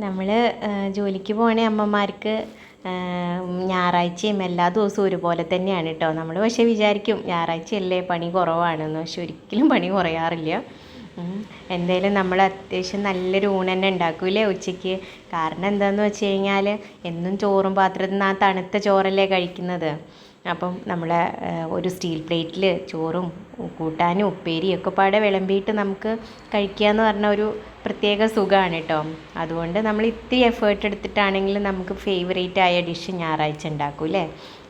നമ്മൾ ജോലിക്ക് പോകണ അമ്മമാർക്ക് ഞായറാഴ്ചയും എല്ലാ ദിവസവും ഒരുപോലെ തന്നെയാണ് കേട്ടോ. നമ്മൾ പക്ഷേ വിചാരിക്കും ഞായറാഴ്ചയല്ലേ പണി കുറവാണെന്ന്, പക്ഷെ ഒരിക്കലും പണി കുറയാറില്ല. എന്തായാലും നമ്മൾ അത്യാവശ്യം നല്ലൊരു ഊണ് തന്നെ ഉണ്ടാക്കൂലേ ഉച്ചയ്ക്ക്. കാരണം എന്താണെന്ന് വെച്ച് കഴിഞ്ഞാൽ എന്നും ചോറും പാത്രത്തിൽ നിന്ന് ആ തണുത്ത ചോറല്ലേ കഴിക്കുന്നത്. അപ്പം നമ്മൾ ഒരു സ്റ്റീൽ പ്ലേറ്റിൽ ചോറും കൂട്ടാനും ഉപ്പേരിയും ഒക്കെ പാടെ വിളമ്പിയിട്ട് നമുക്ക് കഴിക്കുക എന്ന് പറഞ്ഞ ഒരു പ്രത്യേക സുഖമാണ് കേട്ടോ. അതുകൊണ്ട് നമ്മൾ ഇത്തിരി എഫേർട്ട് എടുത്തിട്ടാണെങ്കിലും നമുക്ക് ഫേവറേറ്റ് ആയ ഡിഷ് ഞായറാഴ്ച ഉണ്ടാക്കും അല്ലേ.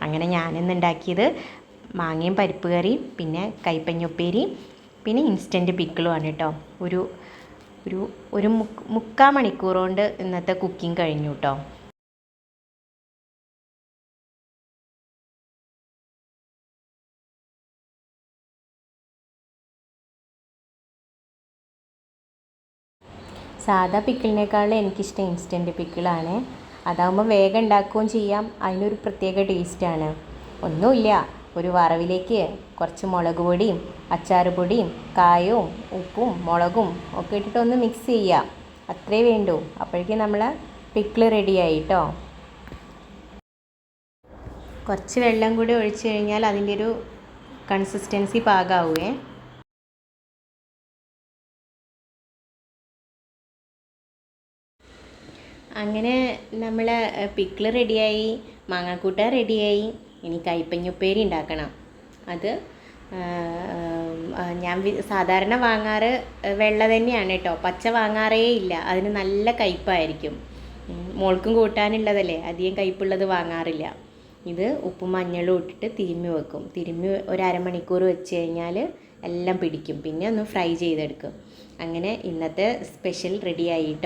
അങ്ങനെ ഞാനിന്ന് ഉണ്ടാക്കിയത് മാങ്ങയും പരിപ്പ് കറിയും പിന്നെ കൈപ്പങ്ങ ഉപ്പേരിയും പിന്നെ ഇൻസ്റ്റൻറ്റ് പിക്കിളുമാണ് കേട്ടോ. ഒരു ഒരു ഒരു മുക്കാൽ മണിക്കൂർ കൊണ്ട് ഇന്നത്തെ കുക്കിംഗ് കഴിഞ്ഞു കേട്ടോ. സാധാ പിക്കിളിനേക്കാളും എനിക്കിഷ്ടം ഇൻസ്റ്റൻറ്റ് പിക്കിളാണ്. അതാകുമ്പോൾ വേഗം ഉണ്ടാക്കുകയും ചെയ്യാം, അതിനൊരു പ്രത്യേക ടേസ്റ്റാണ്. ഒന്നുമില്ല, ഒരു വറവിലേക്ക് കുറച്ച് മുളക് പൊടിയും അച്ചാർ പൊടിയും കായവും ഉപ്പും മുളകും ഒക്കെ ഇട്ടിട്ട് ഒന്ന് മിക്സ് ചെയ്യുക, അത്രേ വേണ്ടൂ. അപ്പോഴേക്കും നമ്മൾ പിക്കിൾ റെഡിയായി കേട്ടോ. കുറച്ച് വെള്ളം കൂടി ഒഴിച്ച് കഴിഞ്ഞാൽ അതിൻ്റെ ഒരു കൺസിസ്റ്റൻസി പാകാവുമേ. അങ്ങനെ നമ്മൾ പിക്കിൾ റെഡിയായി, മാങ്ങാക്കൂട്ടാൻ റെഡിയായി. ഇനി കൈപ്പങ്ങുപ്പേരി ഉണ്ടാക്കണം. അത് ഞാൻ സാധാരണ വാങ്ങാറ് വെള്ള തന്നെയാണ് കേട്ടോ, പച്ച വാങ്ങാറേ ഇല്ല. അതിന് നല്ല കയ്പ്പായിരിക്കും. മോൾക്കും കൂട്ടാനുള്ളതല്ലേ, അധികം കയ്പ്പുള്ളത് വാങ്ങാറില്ല. ഇത് ഉപ്പും മഞ്ഞളും ഇട്ടിട്ട് തിരുമ്മി വെക്കും. തിരുമ്മി ഒരു അരമണിക്കൂർ വെച്ച് കഴിഞ്ഞാൽ എല്ലാം പിടിക്കും. പിന്നെ ഒന്ന് ഫ്രൈ ചെയ്തെടുക്കും. അങ്ങനെ ഇന്നത്തെ സ്പെഷ്യൽ റെഡിയായി കേട്ടോ.